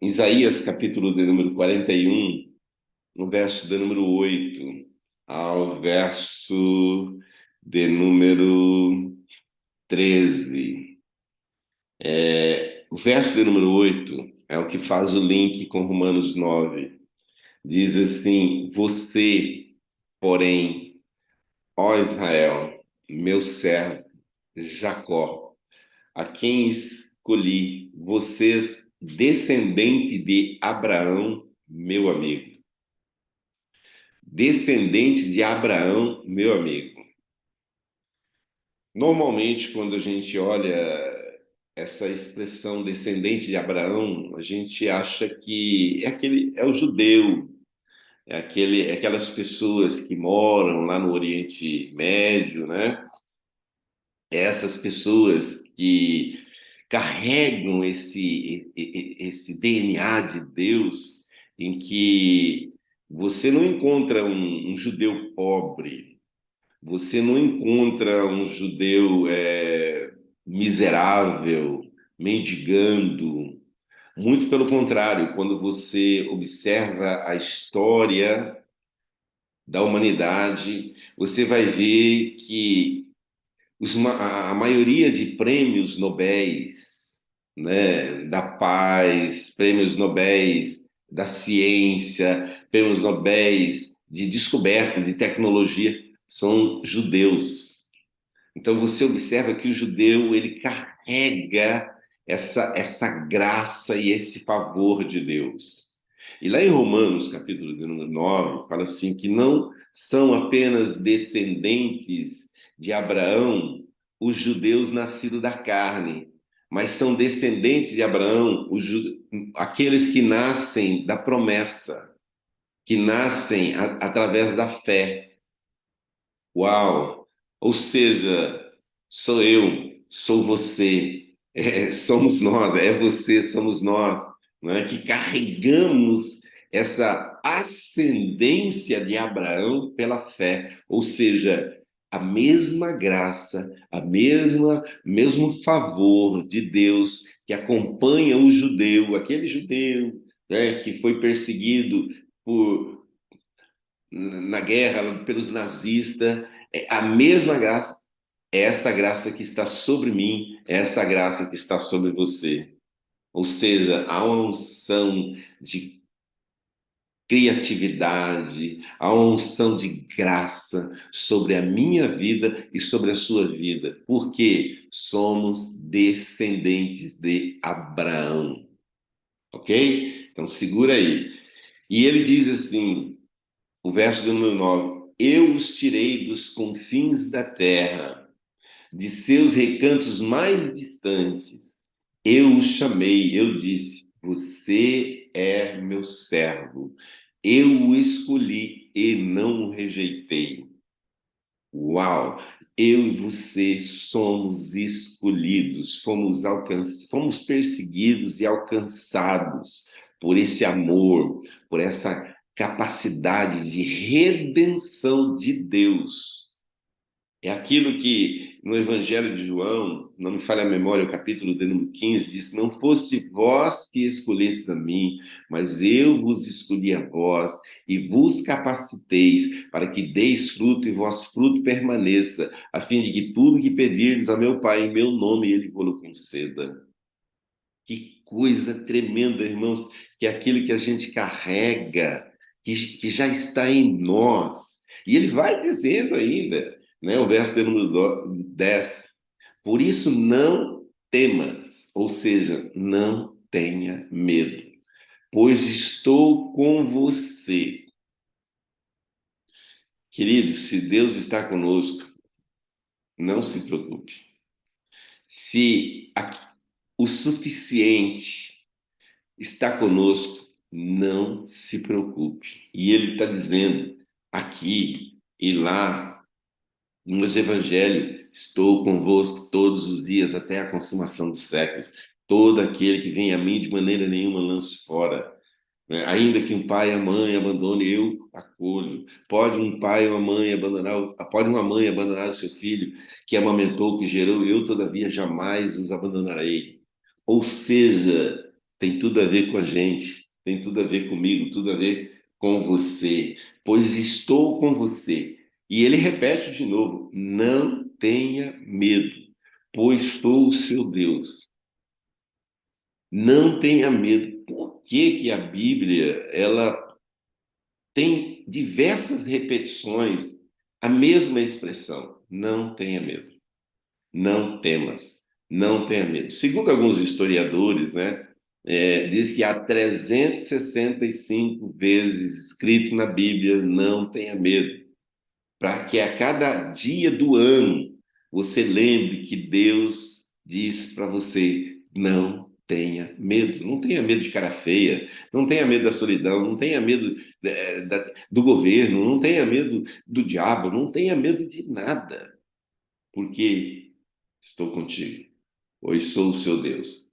Isaías, capítulo de número 41, no verso de número 8 ao verso de número 13. O verso de número 8 é o que faz o link com Romanos 9. Diz assim: Você, porém, ó Israel, meu servo, Jacó, a quem escolhi, vocês, descendente de Abraão, meu amigo. Descendente de Abraão, meu amigo. Normalmente, quando a gente olha essa expressão descendente de Abraão, a gente acha que é o judeu, é aquelas pessoas que moram lá no Oriente Médio, né? Essas pessoas que carregam esse DNA de Deus, em que você não encontra um judeu pobre. Você não encontra um judeu miserável, mendigando. Muito pelo contrário, quando você observa a história da humanidade, você vai ver que a maioria de prêmios nobéis, né, da paz, prêmios nobéis da ciência, prêmios nobéis de descoberta, de tecnologia, são judeus. Então você observa que o judeu ele carrega essa graça e esse favor de Deus. E lá em Romanos, capítulo de número 9, fala assim que não são apenas descendentes de Abraão os judeus nascidos da carne, mas são descendentes de Abraão aqueles que nascem da promessa, que nascem através da fé. Uau! Ou seja, sou eu, sou você, somos nós, é você, somos nós, né, que carregamos essa ascendência de Abraão pela fé, ou seja, a mesma graça, mesmo favor de Deus que acompanha o judeu, aquele judeu, né, que foi perseguido por na guerra pelos nazistas, é a mesma graça, é essa graça que está sobre mim, é essa graça que está sobre você. Ou seja, há uma unção de criatividade, há uma unção de graça sobre a minha vida e sobre a sua vida, porque somos descendentes de Abraão, ok? Então segura aí. E ele diz assim, o verso do número 9: Eu os tirei dos confins da terra, de seus recantos mais distantes. Eu os chamei, eu disse: Você é meu servo. Eu o escolhi e não o rejeitei. Uau! Eu e você somos escolhidos, fomos perseguidos e alcançados por esse amor, por essa capacidade de redenção de Deus. É aquilo que no Evangelho de João, não me falha a memória, o capítulo de número 15, diz: Não foste vós que escolhestes a mim, mas eu vos escolhi a vós e vos capaciteis para que deis fruto e vosso fruto permaneça, a fim de que tudo que pedirdes a meu Pai em meu nome, ele vos conceda. Que coisa tremenda, irmãos, que é aquilo que a gente carrega, que já está em nós. E ele vai dizendo ainda, né, o verso de número 10, por isso não temas, ou seja, não tenha medo, pois estou com você. Querido, se Deus está conosco, não se preocupe. Se o suficiente está conosco, não se preocupe. E ele está dizendo aqui e lá nos evangelhos: estou convosco todos os dias até a consumação dos séculos. Todo aquele que vem a mim, de maneira nenhuma lance fora. Né? Ainda que um pai e a mãe abandone, eu acolho. Pode um pai ou uma mãe pode uma mãe abandonar o seu filho que amamentou, que gerou, eu todavia jamais os abandonarei. Ou seja, tem tudo a ver com a gente, tem tudo a ver comigo, tudo a ver com você, pois estou com você. E ele repete de novo: não tenha medo, pois sou o seu Deus. Não tenha medo. Por que que a Bíblia, ela tem diversas repetições, a mesma expressão? Não tenha medo. Não temas, não tenha medo. Segundo alguns historiadores, né, diz que há 365 vezes escrito na Bíblia, não tenha medo, para que a cada dia do ano você lembre que Deus diz para você, não tenha medo. Não tenha medo de cara feia, não tenha medo da solidão, não tenha medo do governo, não tenha medo do diabo, não tenha medo de nada, porque estou contigo, pois sou o seu Deus.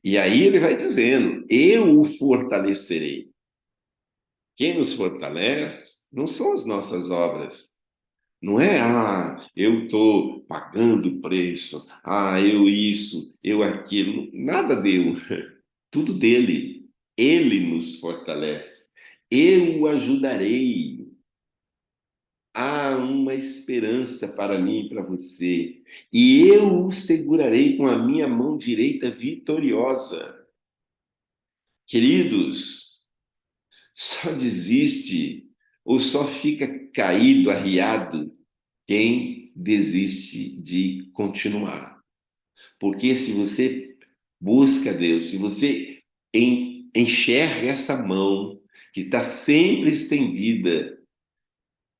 E aí ele vai dizendo: eu o fortalecerei. Quem nos fortalece não são as nossas obras. Não é, eu estou pagando o preço, eu isso, eu aquilo. Nada deu, tudo dele. Ele nos fortalece. Eu o ajudarei. Há uma esperança para mim e para você, e eu o segurarei com a minha mão direita vitoriosa. Queridos, só desiste ou só fica caído, arriado, quem desiste de continuar. Porque se você busca Deus, se você enxerga essa mão que está sempre estendida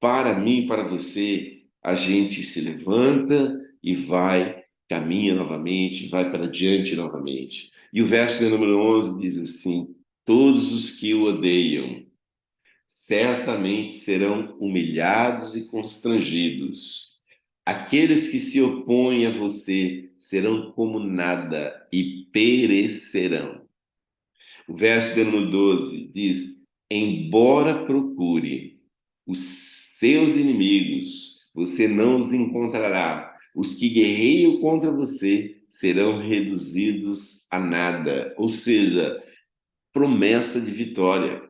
para mim, para você, a gente se levanta e vai, caminha novamente, vai para diante novamente. E o verso de número 11 diz assim: todos os que o odeiam certamente serão humilhados e constrangidos. Aqueles que se opõem a você serão como nada e perecerão. O verso de número 12 diz: embora procure os seus inimigos, você não os encontrará. Os que guerreiam contra você serão reduzidos a nada. Ou seja, promessa de vitória.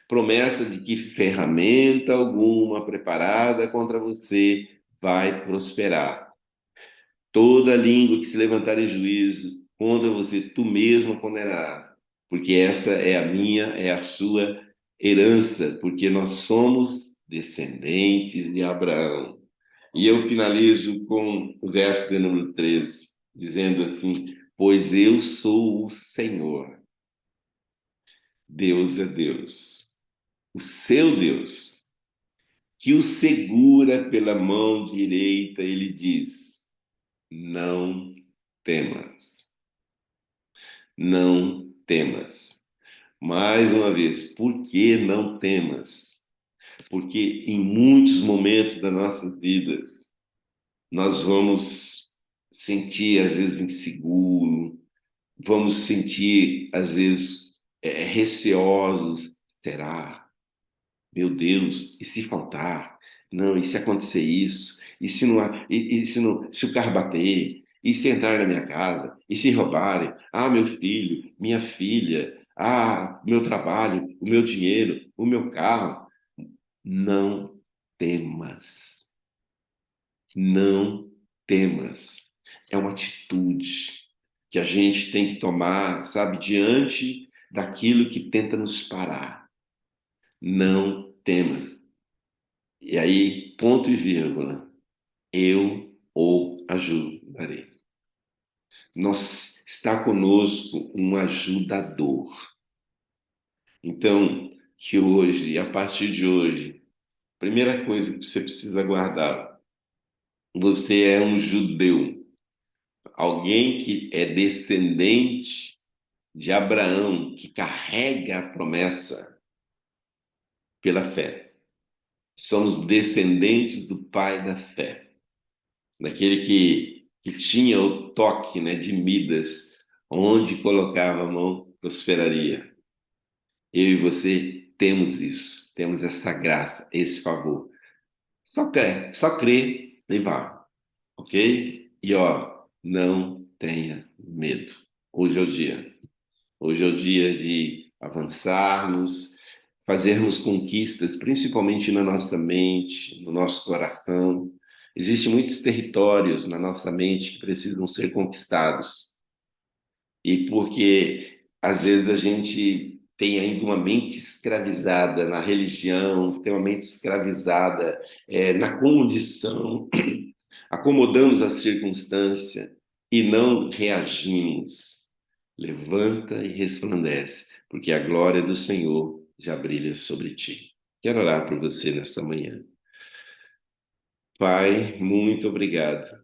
Promessa de que ferramenta alguma preparada contra você vai prosperar. Toda língua que se levantar em juízo contra você, tu mesmo condenarás, porque essa é a minha, é a sua herança, porque nós somos descendentes de Abraão. E eu finalizo com o verso de número 13, dizendo assim: pois eu sou o Senhor, Deus é Deus, o seu Deus, que o segura pela mão direita, ele diz: não temas. Não temas. Mais uma vez, por que não temas? Porque em muitos momentos das nossas vidas, nós vamos sentir, às vezes, inseguro, vamos sentir, às vezes, receosos. Será? Meu Deus, e se faltar? Não, e se acontecer isso? E se não, se não, se o carro bater? E se entrar na minha casa? E se roubarem? Meu filho, minha filha, meu trabalho, o meu dinheiro, o meu carro. Não temas. Não temas. É uma atitude que a gente tem que tomar, sabe, diante daquilo que tenta nos parar. Não temas. E aí, ponto e vírgula, eu o ajudarei. Está conosco um ajudador. Então, que hoje, a partir de hoje, primeira coisa que você precisa guardar, você é um judeu, alguém que é descendente de Abraão, que carrega a promessa pela fé. Somos descendentes do pai da fé. Daquele que tinha o toque, né, de Midas, onde colocava a mão, prosperaria. Eu e você temos isso, temos essa graça, esse favor. Só crê e vá, ok? E ó, não tenha medo. Hoje é o dia. Hoje é o dia de avançarmos, fazermos conquistas, principalmente na nossa mente, no nosso coração. Existem muitos territórios na nossa mente que precisam ser conquistados. E porque às vezes a gente tem ainda uma mente escravizada na religião, tem uma mente escravizada na condição, acomodamos a circunstância e não reagimos. Levanta e resplandece, porque a glória do Senhor já brilha sobre ti. Quero orar por você nessa manhã. Pai, muito obrigado,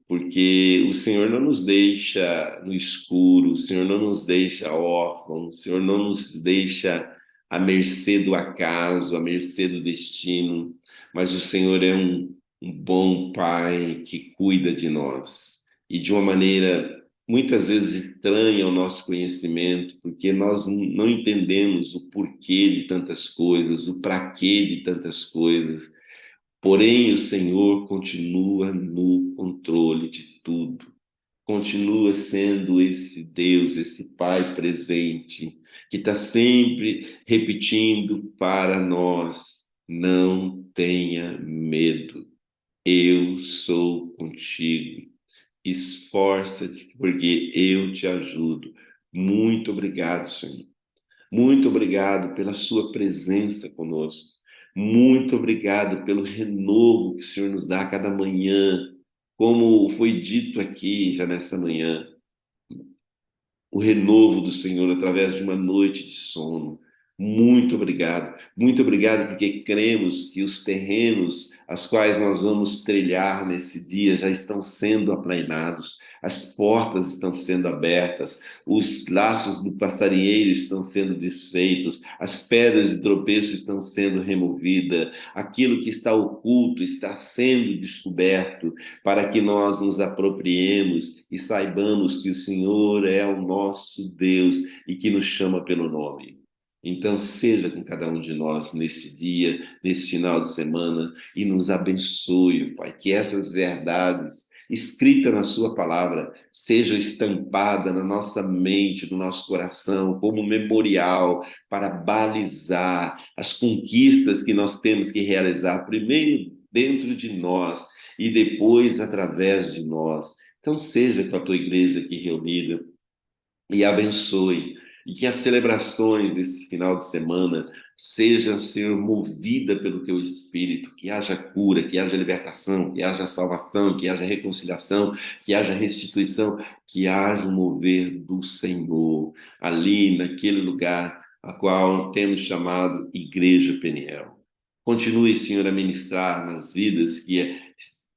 porque o Senhor não nos deixa no escuro, o Senhor não nos deixa órfãos, o Senhor não nos deixa à mercê do acaso, à mercê do destino, mas o Senhor é um bom Pai que cuida de nós e de uma maneira muitas vezes estranha ao nosso conhecimento, porque nós não entendemos o porquê de tantas coisas, o para quê de tantas coisas. Porém, o Senhor continua no controle de tudo, continua sendo esse Deus, esse Pai presente, que está sempre repetindo para nós: não tenha medo, eu sou contigo, esforça-te, porque eu te ajudo. Muito obrigado, Senhor. Muito obrigado pela sua presença conosco. Muito obrigado pelo renovo que o Senhor nos dá a cada manhã, como foi dito aqui já nessa manhã, o renovo do Senhor através de uma noite de sono. Muito obrigado porque cremos que os terrenos as quais nós vamos trilhar nesse dia já estão sendo aplainados, as portas estão sendo abertas, os laços do passarinheiro estão sendo desfeitos, as pedras de tropeço estão sendo removidas, aquilo que está oculto está sendo descoberto, para que nós nos apropriemos e saibamos que o Senhor é o nosso Deus e que nos chama pelo nome. Então, seja com cada um de nós nesse dia, nesse final de semana, e nos abençoe, Pai, que essas verdades escritas na Sua palavra sejam estampadas na nossa mente, no nosso coração, como memorial para balizar as conquistas que nós temos que realizar, primeiro dentro de nós e depois através de nós. Então, seja com a tua igreja aqui reunida e abençoe, e que as celebrações desse final de semana sejam, Senhor, movida pelo teu Espírito, que haja cura, que haja libertação, que haja salvação, que haja reconciliação, que haja restituição, que haja um mover do Senhor ali naquele lugar a qual temos chamado Igreja Peniel. Continue, Senhor, a ministrar nas vidas que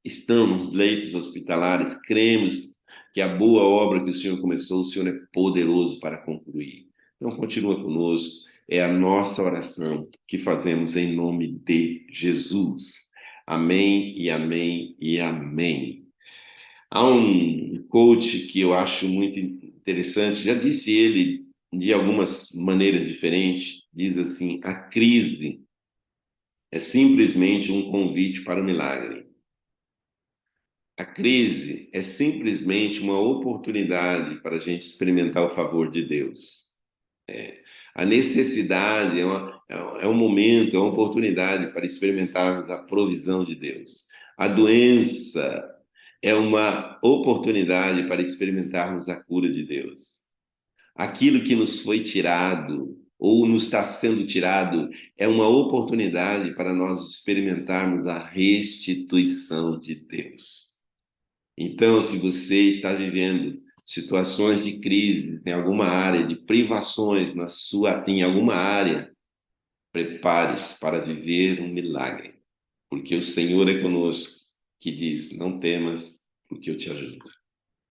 estão nos leitos hospitalares. Cremos que a boa obra que o Senhor começou, o Senhor é poderoso para concluir. Então, continua conosco, é a nossa oração que fazemos em nome de Jesus. Amém e amém e amém. Há um coach que eu acho muito interessante, já disse ele de algumas maneiras diferentes, diz assim: a crise é simplesmente um convite para o milagre. A crise é simplesmente uma oportunidade para a gente experimentar o favor de Deus. A necessidade é um momento, é uma oportunidade para experimentarmos a provisão de Deus. A doença é uma oportunidade para experimentarmos a cura de Deus. Aquilo que nos foi tirado ou nos está sendo tirado é uma oportunidade para nós experimentarmos a restituição de Deus. Então, se você está vivendo situações de crise, em alguma área, de privações em alguma área, prepare-se para viver um milagre, porque o Senhor é conosco, que diz: não temas, porque eu te ajudo.